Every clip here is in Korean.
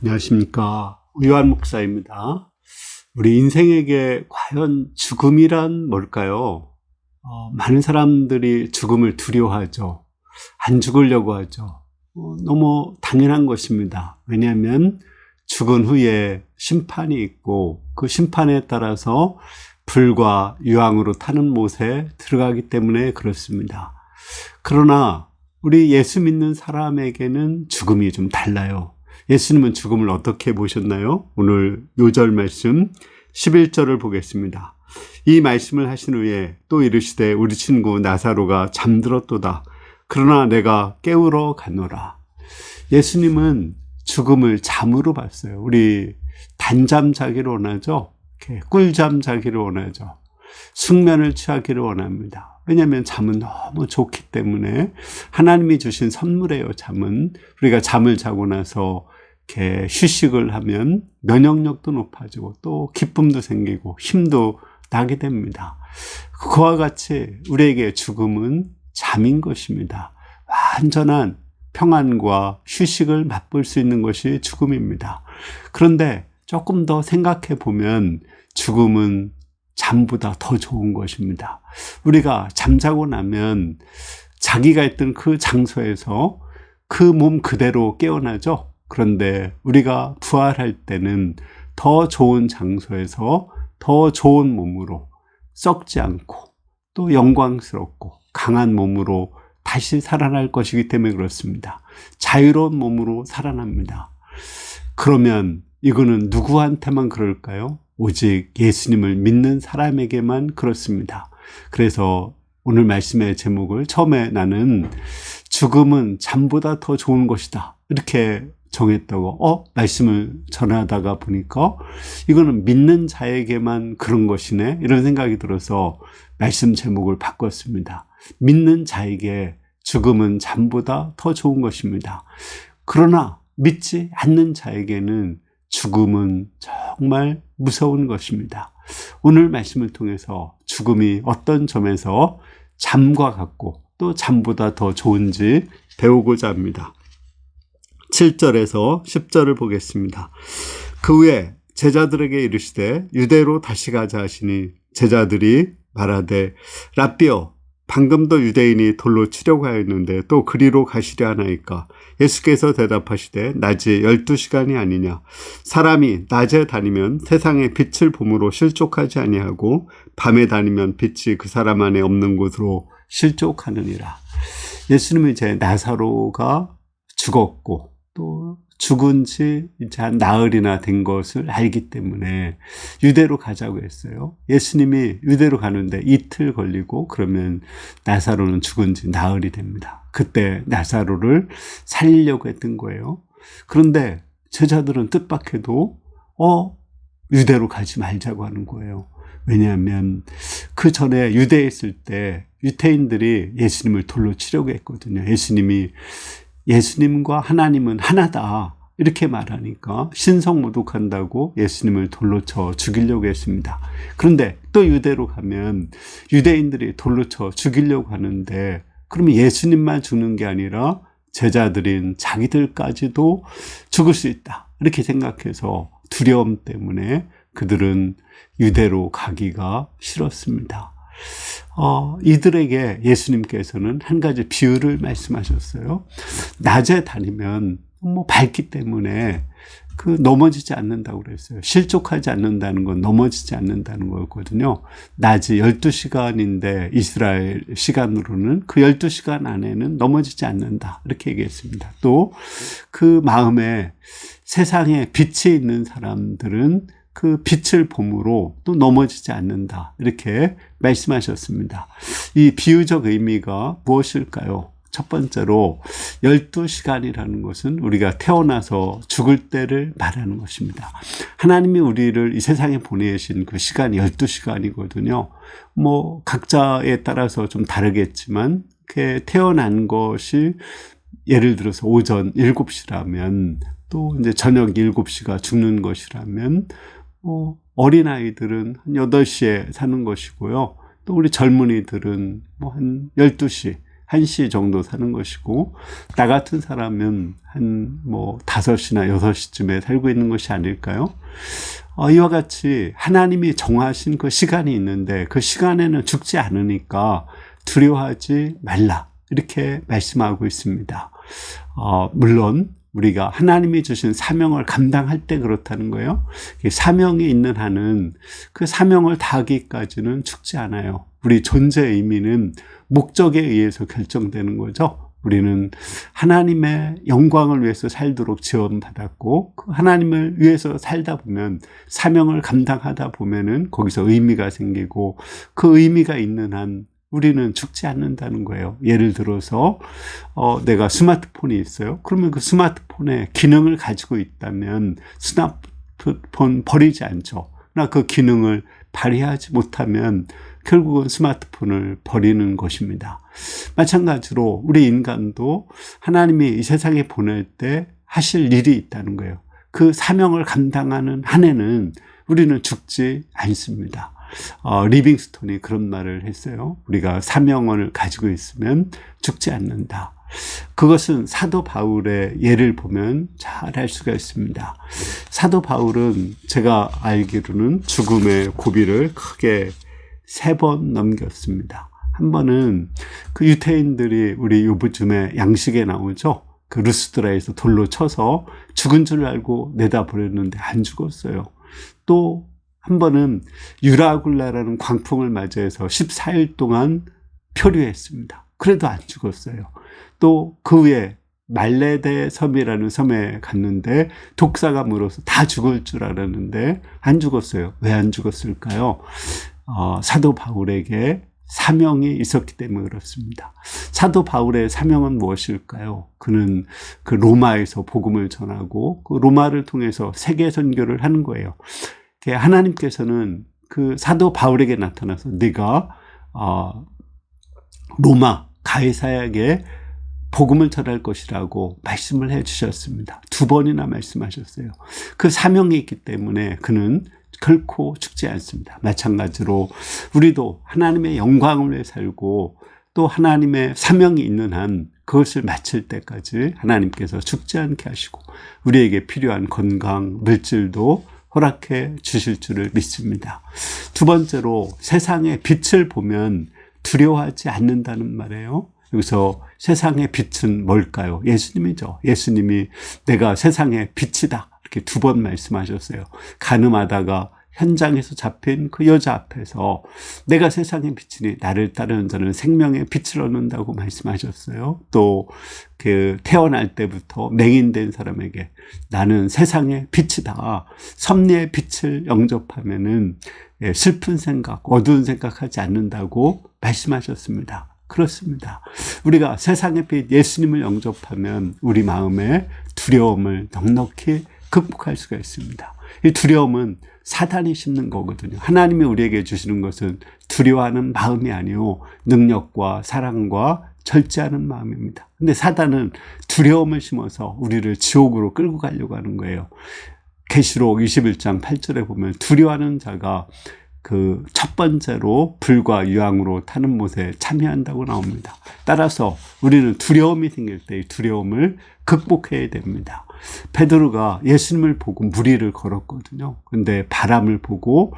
안녕하십니까. 유한 목사입니다. 우리 인생에게 과연 죽음이란 뭘까요? 많은 사람들이 죽음을 두려워하죠. 안 죽으려고 하죠. 너무 당연한 것입니다. 왜냐하면 죽은 후에 심판이 있고 그 심판에 따라서 불과 유황으로 타는 못에 들어가기 때문에 그렇습니다. 그러나 우리 예수 믿는 사람에게는 죽음이 좀 달라요. 예수님은 죽음을 어떻게 보셨나요? 오늘 요절 말씀 11절을 보겠습니다. 이 말씀을 하신 후에 또 이르시되 우리 친구 나사로가 잠들었도다. 그러나 내가 깨우러 가노라. 예수님은 죽음을 잠으로 봤어요. 우리 단잠 자기를 원하죠. 꿀잠 자기를 원하죠. 숙면을 취하기를 원합니다. 왜냐하면 잠은 너무 좋기 때문에 하나님이 주신 선물이에요. 잠은 우리가 잠을 자고 나서 이렇게 휴식을 하면 면역력도 높아지고 또 기쁨도 생기고 힘도 나게 됩니다. 그와 같이 우리에게 죽음은 잠인 것입니다. 완전한 평안과 휴식을 맛볼 수 있는 것이 죽음입니다. 그런데 조금 더 생각해 보면 죽음은 잠보다 더 좋은 것입니다. 우리가 잠자고 나면 자기가 있던 그 장소에서 그 몸 그대로 깨어나죠. 그런데 우리가 부활할 때는 더 좋은 장소에서 더 좋은 몸으로 썩지 않고 또 영광스럽고 강한 몸으로 다시 살아날 것이기 때문에 그렇습니다. 자유로운 몸으로 살아납니다. 그러면 이거는 누구한테만 그럴까요? 오직 예수님을 믿는 사람에게만 그렇습니다. 그래서 오늘 말씀의 제목을 처음에 나는 죽음은 잠보다 더 좋은 것이다 이렇게 정했다고 말씀을 전하다가 보니까 이거는 믿는 자에게만 그런 것이네 이런 생각이 들어서 말씀 제목을 바꿨습니다. 믿는 자에게 죽음은 잠보다 더 좋은 것입니다. 그러나 믿지 않는 자에게는 죽음은 정말 무서운 것입니다. 오늘 말씀을 통해서 죽음이 어떤 점에서 잠과 같고 또 잠보다 더 좋은지 배우고자 합니다. 7절에서 10절을 보겠습니다. 그 후에 제자들에게 이르시되 유대로 다시 가자 하시니 제자들이 말하되 랍비여 방금도 유대인이 돌로 치려고 하였는데 또 그리로 가시려 하나이까? 예수께서 대답하시되 낮이 12시간이 아니냐? 사람이 낮에 다니면 세상의 빛을 봄으로 실족하지 아니하고 밤에 다니면 빛이 그 사람 안에 없는 곳으로 실족하느니라. 예수님은 이제 나사로가 죽었고 또 죽은 지 이제 한 나흘이나 된 것을 알기 때문에 유대로 가자고 했어요. 예수님이 유대로 가는데 이틀 걸리고 그러면 나사로는 죽은 지 나흘이 됩니다. 그때 나사로를 살리려고 했던 거예요. 그런데 제자들은 뜻밖에도 유대로 가지 말자고 하는 거예요. 왜냐하면 그 전에 유대에 있을 때 유대인들이 예수님을 돌로 치려고 했거든요. 예수님과 하나님은 하나다 이렇게 말하니까 신성모독한다고 예수님을 돌로 쳐 죽이려고 했습니다. 그런데 또 유대로 가면 유대인들이 돌로 쳐 죽이려고 하는데 그러면 예수님만 죽는 게 아니라 제자들인 자기들까지도 죽을 수 있다 이렇게 생각해서 두려움 때문에 그들은 유대로 가기가 싫었습니다. 이들에게 예수님께서는 한 가지 비유를 말씀하셨어요. 낮에 다니면 밝기 때문에 넘어지지 않는다고 그랬어요. 실족하지 않는다는 건 넘어지지 않는다는 거였거든요. 낮이 12시간인데 이스라엘 시간으로는 그 12시간 안에는 넘어지지 않는다 이렇게 얘기했습니다. 또 그 마음에 세상에 빛이 있는 사람들은 그 빛을 봄으로 또 넘어지지 않는다 이렇게 말씀하셨습니다. 이 비유적 의미가 무엇일까요? 첫 번째로 12시간이라는 것은 우리가 태어나서 죽을 때를 말하는 것입니다. 하나님이 우리를 이 세상에 보내신 그 시간이 12시간이거든요. 각자에 따라서 좀 다르겠지만 이렇게 태어난 것이 예를 들어서 오전 7시라면 또 이제 저녁 7시가 죽는 것이라면 어린아이들은 한 8시에 사는 것이고요. 또 우리 젊은이들은 한 12시, 1시 정도 사는 것이고, 나 같은 사람은 한 5시나 6시쯤에 살고 있는 것이 아닐까요? 이와 같이 하나님이 정하신 그 시간이 있는데 그 시간에는 죽지 않으니까 두려워하지 말라, 이렇게 말씀하고 있습니다. 물론 우리가 하나님이 주신 사명을 감당할 때 그렇다는 거예요. 사명이 있는 한은 그 사명을 다하기까지는 죽지 않아요. 우리 존재의 의미는 목적에 의해서 결정되는 거죠. 우리는 하나님의 영광을 위해서 살도록 지원받았고, 그 하나님을 위해서 살다 보면, 사명을 감당하다 보면은 거기서 의미가 생기고, 그 의미가 있는 한 우리는 죽지 않는다는 거예요. 예를 들어서 내가 스마트폰이 있어요. 그러면 그 스마트폰에 기능을 가지고 있다면 스마트폰 버리지 않죠. 그러나 그 기능을 발휘하지 못하면 결국은 스마트폰을 버리는 것입니다. 마찬가지로 우리 인간도 하나님이 이 세상에 보낼 때 하실 일이 있다는 거예요. 그 사명을 감당하는 한에는 우리는 죽지 않습니다. 리빙스톤이 그런 말을 했어요. 우리가 사명을 가지고 있으면 죽지 않는다. 그것은 사도 바울의 예를 보면 잘 알 수가 있습니다. 사도 바울은 제가 알기로는 죽음의 고비를 크게 3번 넘겼습니다. 한 번은 그 유태인들이 우리 요즘에 양식에 나오죠. 그 루스드라에서 돌로 쳐서 죽은 줄 알고 내다 버렸는데 안 죽었어요. 또 한 번은 유라굴라라는 광풍을 맞이해서 14일 동안 표류했습니다. 그래도 안 죽었어요. 또 그 후에 말레데 섬이라는 섬에 갔는데 독사가 물어서 다 죽을 줄 알았는데 안 죽었어요. 왜 안 죽었을까요? 사도 바울에게 사명이 있었기 때문에 그렇습니다. 사도 바울의 사명은 무엇일까요? 그는 그 로마에서 복음을 전하고 그 로마를 통해서 세계 선교를 하는 거예요. 하나님께서는 그 사도 바울에게 나타나서 네가 로마 가이사야에게 복음을 전할 것이라고 말씀을 해주셨습니다. 2번이나 말씀하셨어요. 그 사명이 있기 때문에 그는 결코 죽지 않습니다. 마찬가지로 우리도 하나님의 영광을 위해 살고 또 하나님의 사명이 있는 한 그것을 마칠 때까지 하나님께서 죽지 않게 하시고 우리에게 필요한 건강, 물질도 허락해 주실 줄을 믿습니다. 2번째로 세상의 빛을 보면 두려워하지 않는다는 말이에요. 여기서 세상의 빛은 뭘까요? 예수님이죠. 예수님이 내가 세상의 빛이다, 이렇게 2번 말씀하셨어요. 가늠하다가 현장에서 잡힌 그 여자 앞에서 내가 세상의 빛이니 나를 따르는 자는 생명의 빛을 얻는다고 말씀하셨어요. 또 그 태어날 때부터 맹인된 사람에게 나는 세상의 빛이다, 섭리의 빛을 영접하면은 슬픈 생각, 어두운 생각하지 않는다고 말씀하셨습니다. 그렇습니다. 우리가 세상의 빛 예수님을 영접하면 우리 마음의 두려움을 넉넉히 극복할 수가 있습니다. 이 두려움은 사단이 심는 거거든요. 하나님이 우리에게 주시는 것은 두려워하는 마음이 아니요 능력과 사랑과 절제하는 마음입니다. 근데 사단은 두려움을 심어서 우리를 지옥으로 끌고 가려고 하는 거예요. 계시록 21장 8절에 보면 두려워하는 자가 그 첫 번째로 불과 유황으로 타는 못에 참여한다고 나옵니다. 따라서 우리는 두려움이 생길 때 이 두려움을 극복해야 됩니다. 베드로가 예수님을 보고 무리를 걸었거든요. 근데 바람을 보고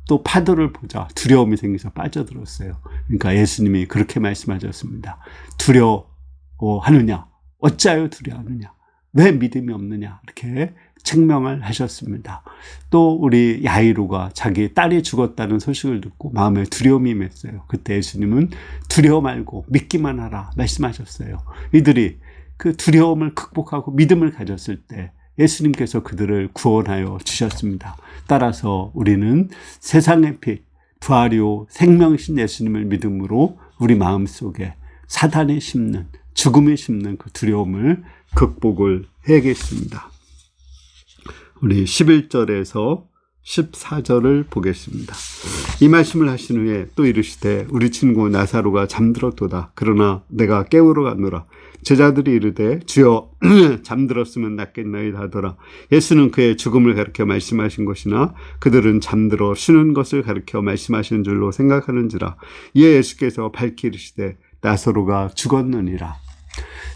또 파도를 보자 두려움이 생겨서 빠져들었어요. 그러니까 예수님이 그렇게 말씀하셨습니다. 두려워하느냐? 어찌하여 두려워하느냐? 왜 믿음이 없느냐? 이렇게 책명을 하셨습니다. 또 우리 야이로가 자기 딸이 죽었다는 소식을 듣고 마음에 두려움이 임했어요. 그때 예수님은 두려워 말고 믿기만 하라 말씀하셨어요. 이들이 그 두려움을 극복하고 믿음을 가졌을 때 예수님께서 그들을 구원하여 주셨습니다. 따라서 우리는 세상의 빛, 부활이요 생명이신 예수님을 믿음으로 우리 마음속에 사단이 심는, 죽음이 심는 그 두려움을 극복을 해야겠습니다. 우리 11절에서 14절을 보겠습니다. 이 말씀을 하신 후에 또 이르시되 우리 친구 나사로가 잠들었도다. 그러나 내가 깨우러 가노라. 제자들이 이르되 주여 잠들었으면 낫겠나이다 하더라. 예수는 그의 죽음을 가리켜 말씀하신 것이나 그들은 잠들어 쉬는 것을 가리켜 말씀하신 줄로 생각하는지라. 이에 예수께서 밝히 이르시되 나사로가 죽었느니라.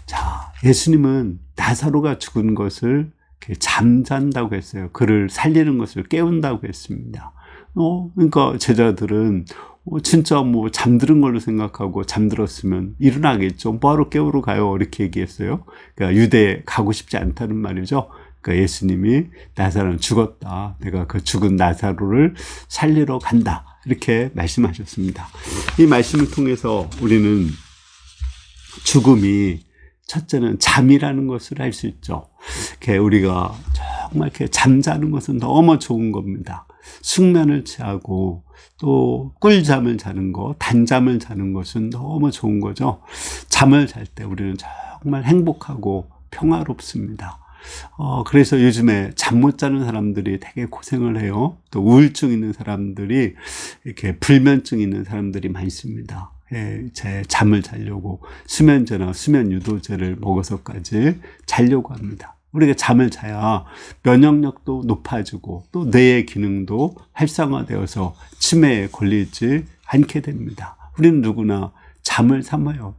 자, 예수님은 나사로가 죽은 것을 잠잔다고 했어요. 그를 살리는 것을 깨운다고 했습니다. 그러니까 제자들은 진짜 잠드는 걸로 생각하고 잠들었으면 일어나겠죠. 뭐하러 깨우러 가요? 이렇게 얘기했어요. 그러니까 유대에 가고 싶지 않다는 말이죠. 그러니까 예수님이 나사로는 죽었다. 내가 그 죽은 나사로를 살리러 간다. 이렇게 말씀하셨습니다. 이 말씀을 통해서 우리는 죽음이 첫째는 잠이라는 것을 알 수 있죠. 우리가 정말 이렇게 잠자는 것은 너무 좋은 겁니다. 숙면을 취하고 또 꿀잠을 자는 것, 단잠을 자는 것은 너무 좋은 거죠. 잠을 잘 때 우리는 정말 행복하고 평화롭습니다. 그래서 요즘에 잠 못 자는 사람들이 되게 고생을 해요. 또 우울증 있는 사람들이, 이렇게 불면증 있는 사람들이 많습니다. 제 잠을 자려고 수면제나 수면 유도제를 먹어서까지 자려고 합니다. 우리가 잠을 자야 면역력도 높아지고 또 뇌의 기능도 활성화되어서 치매에 걸리지 않게 됩니다. 우리는 누구나 잠을 삼아요.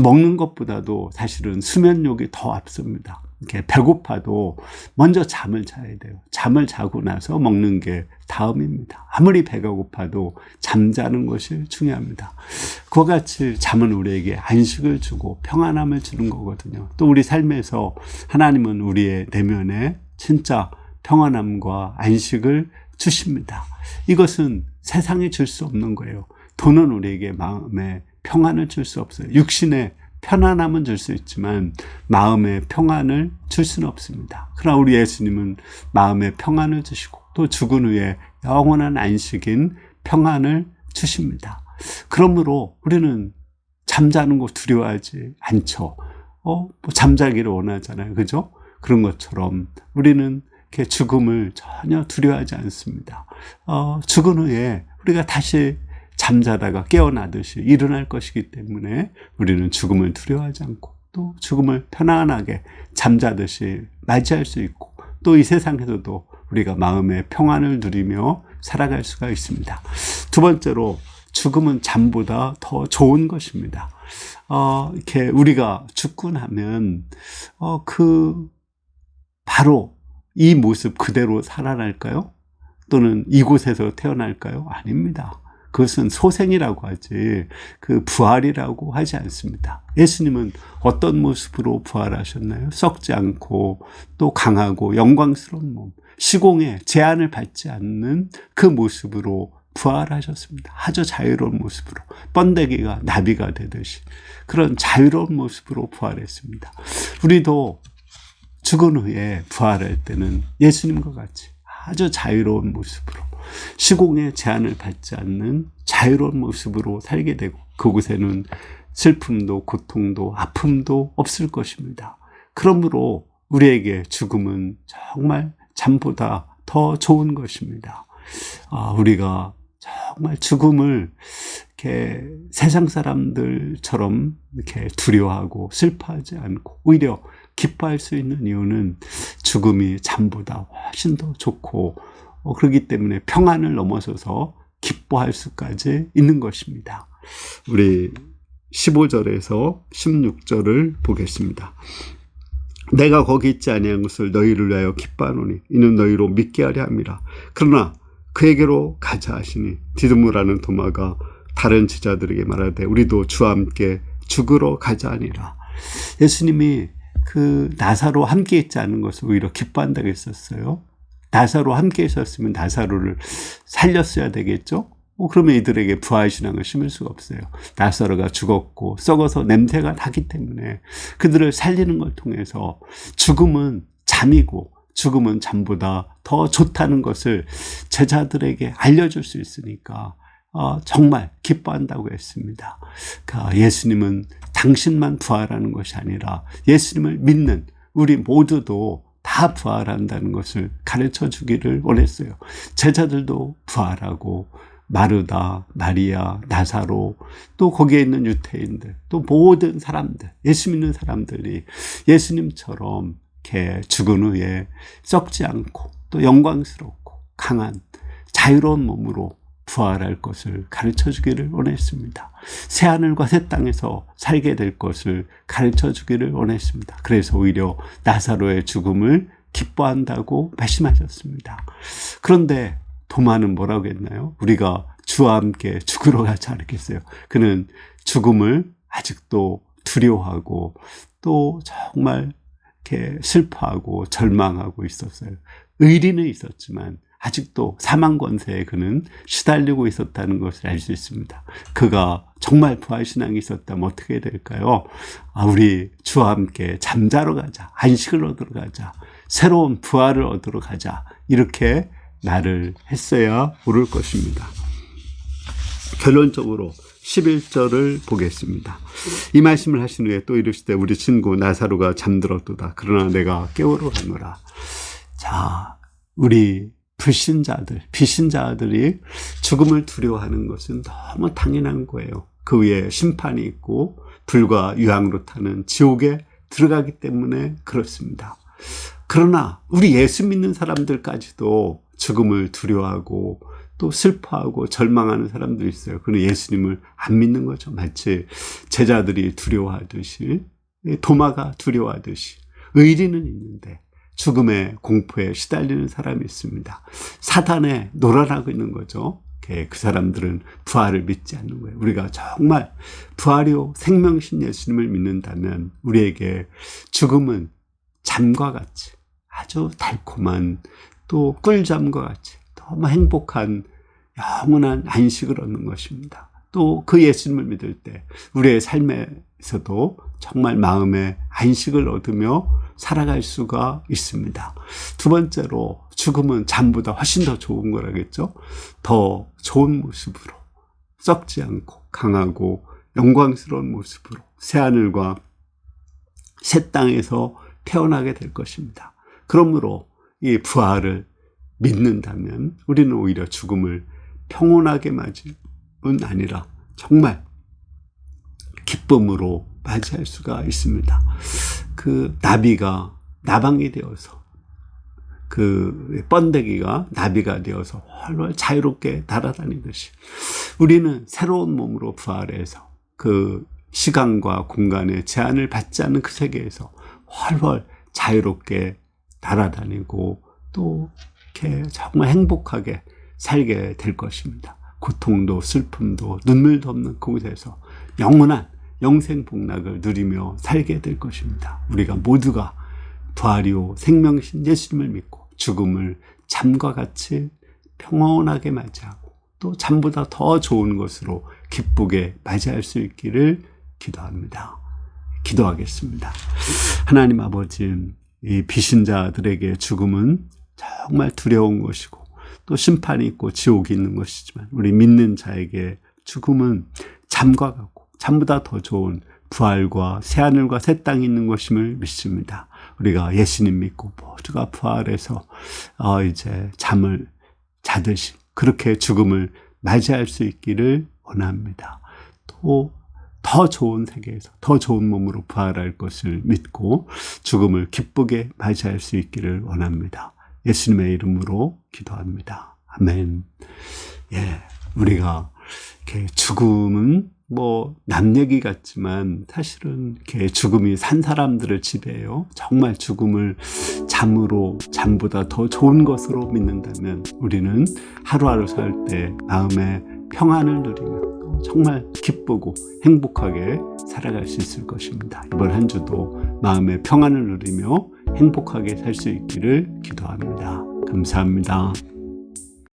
먹는 것보다도 사실은 수면욕이 더 앞섭니다. 이렇게 배고파도 먼저 잠을 자야 돼요. 잠을 자고 나서 먹는 게 다음입니다. 아무리 배가 고파도 잠자는 것이 중요합니다. 그와 같이 잠은 우리에게 안식을 주고 평안함을 주는 거거든요. 또 우리 삶에서 하나님은 우리의 내면에 진짜 평안함과 안식을 주십니다. 이것은 세상이 줄 수 없는 거예요. 돈은 우리에게 마음에 평안을 줄 수 없어요. 육신의 편안함은 줄 수 있지만 마음의 평안을 줄 수는 없습니다. 그러나 우리 예수님은 마음의 평안을 주시고 또 죽은 후에 영원한 안식인 평안을 주십니다. 그러므로 우리는 잠자는 거 두려워하지 않죠. 잠자기를 원하잖아요. 그죠? 그런 것처럼 우리는 이렇게 죽음을 전혀 두려워하지 않습니다. 죽은 후에 우리가 다시 잠자다가 깨어나듯이 일어날 것이기 때문에 우리는 죽음을 두려워하지 않고 또 죽음을 편안하게 잠자듯이 맞이할 수 있고 또 이 세상에서도 우리가 마음의 평안을 누리며 살아갈 수가 있습니다. 두 번째로 죽음은 잠보다 더 좋은 것입니다. 이렇게 우리가 죽고 나면 바로 이 모습 그대로 살아날까요? 또는 이곳에서 태어날까요? 아닙니다. 그것은 소생이라고 하지 부활이라고 하지 않습니다. 예수님은 어떤 모습으로 부활하셨나요? 썩지 않고 또 강하고 영광스러운 몸, 시공에 제한을 받지 않는 그 모습으로 부활하셨습니다. 아주 자유로운 모습으로 번데기가 나비가 되듯이 그런 자유로운 모습으로 부활했습니다. 우리도 죽은 후에 부활할 때는 예수님과 같이 아주 자유로운 모습으로 시공의 제한을 받지 않는 자유로운 모습으로 살게 되고 그곳에는 슬픔도 고통도 아픔도 없을 것입니다. 그러므로 우리에게 죽음은 정말 잠보다 더 좋은 것입니다. 우리가 정말 죽음을 이렇게 세상 사람들처럼 이렇게 두려워하고 슬퍼하지 않고 오히려 기뻐할 수 있는 이유는 죽음이 잠보다 훨씬 더 좋고 그렇기 때문에 평안을 넘어서서 기뻐할 수까지 있는 것입니다. 우리 15절에서 16절을 보겠습니다. 내가 거기 있지 아니한 것을 너희를 위하여 기뻐하노니 이는 너희로 믿게 하려 함이라. 그러나 그에게로 가자 하시니 디두모라는 도마가 다른 제자들에게 말하되 우리도 주와 함께 죽으러 가자 하니라. 예수님이 나사로와 함께 있지 않은 것을 오히려 기뻐한다고 했었어요. 나사로와 함께 있었으면 나사로를 살렸어야 되겠죠? 그러면 이들에게 부활신앙을 심을 수가 없어요. 나사로가 죽었고 썩어서 냄새가 나기 때문에 그들을 살리는 걸 통해서 죽음은 잠이고 죽음은 잠보다 더 좋다는 것을 제자들에게 알려줄 수 있으니까 정말 기뻐한다고 했습니다. 예수님은 당신만 부활하는 것이 아니라 예수님을 믿는 우리 모두도 다 부활한다는 것을 가르쳐 주기를 원했어요. 제자들도 부활하고 마르다, 마리아, 나사로 또 거기에 있는 유태인들 또 모든 사람들 예수 믿는 사람들이 예수님처럼 이렇게 죽은 후에 썩지 않고 또 영광스럽고 강한 자유로운 몸으로 부활할 것을 가르쳐 주기를 원했습니다. 새하늘과 새 땅에서 살게 될 것을 가르쳐 주기를 원했습니다. 그래서 오히려 나사로의 죽음을 기뻐한다고 말씀하셨습니다. 그런데 도마는 뭐라고 했나요? 우리가 주와 함께 죽으러 가지 않겠어요? 그는 죽음을 아직도 두려워하고 또 정말 이렇게 슬퍼하고 절망하고 있었어요. 의리는 있었지만 아직도 사망 권세에 그는 시달리고 있었다는 것을 알 수 있습니다. 그가 정말 부활신앙이 있었다면 어떻게 될까요? 우리 주와 함께 잠자러 가자, 안식을 얻으러 가자, 새로운 부활을 얻으러 가자, 이렇게 말을 했어야 옳을 것입니다. 결론적으로 11절을 보겠습니다. 이 말씀을 하신 후에 또 이르시되 우리 친구 나사로가 잠들었도다. 그러나 내가 깨우러 가노라. 자, 우리 비신자들이 죽음을 두려워하는 것은 너무 당연한 거예요. 그 위에 심판이 있고 불과 유황으로 타는 지옥에 들어가기 때문에 그렇습니다. 그러나 우리 예수 믿는 사람들까지도 죽음을 두려워하고 또 슬퍼하고 절망하는 사람들이 있어요. 그는 예수님을 안 믿는 거죠. 마치 제자들이 두려워하듯이, 도마가 두려워하듯이. 의리는 있는데 죽음의 공포에 시달리는 사람이 있습니다. 사단에 놀아나고 있는 거죠. 그 사람들은 부활을 믿지 않는 거예요. 우리가 정말 부활이요 생명신 예수님을 믿는다면 우리에게 죽음은 잠과 같이 아주 달콤한 또 꿀잠과 같이 너무 행복한 영원한 안식을 얻는 것입니다. 또 그 예수님을 믿을 때 우리의 삶에서도 정말 마음의 안식을 얻으며 살아갈 수가 있습니다. 두 번째로 죽음은 잠보다 훨씬 더 좋은 거라겠죠. 더 좋은 모습으로 썩지 않고 강하고 영광스러운 모습으로 새하늘과 새 땅에서 태어나게 될 것입니다. 그러므로 이 부활을 믿는다면 우리는 오히려 죽음을 평온하게 맞이는 아니라 정말 기쁨으로 맞이할 수가 있습니다. 그 나비가 나방이 되어서 그 번데기가 나비가 되어서 훨훨 자유롭게 날아다니듯이 우리는 새로운 몸으로 부활해서 그 시간과 공간의 제한을 받지 않는 그 세계에서 훨훨 자유롭게 날아다니고 또 이렇게 정말 행복하게 살게 될 것입니다. 고통도 슬픔도 눈물도 없는 그곳에서 영원한 영생복락을 누리며 살게 될 것입니다. 우리가 모두가 부활이요 생명신 예수님을 믿고 죽음을 잠과 같이 평온하게 맞이하고 또 잠보다 더 좋은 것으로 기쁘게 맞이할 수 있기를 기도합니다. 기도하겠습니다. 하나님 아버지, 이 비신자들에게 죽음은 정말 두려운 것이고 또 심판이 있고 지옥이 있는 것이지만 우리 믿는 자에게 죽음은 잠과 같고 잠보다 더 좋은 부활과 새하늘과 새 땅이 있는 것임을 믿습니다. 우리가 예수님 믿고 모두가 부활해서 이제 잠을 자듯이 그렇게 죽음을 맞이할 수 있기를 원합니다. 또 더 좋은 세계에서 더 좋은 몸으로 부활할 것을 믿고 죽음을 기쁘게 맞이할 수 있기를 원합니다. 예수님의 이름으로 기도합니다. 아멘. 우리가 이렇게 죽음은 남 얘기 같지만 사실은 이렇게 죽음이 산 사람들을 지배해요. 정말 죽음을 잠보다 더 좋은 것으로 믿는다면 우리는 하루하루 살 때 마음의 평안을 누리며 정말 기쁘고 행복하게 살아갈 수 있을 것입니다. 이번 한 주도 마음의 평안을 누리며 행복하게 살 수 있기를 기도합니다. 감사합니다.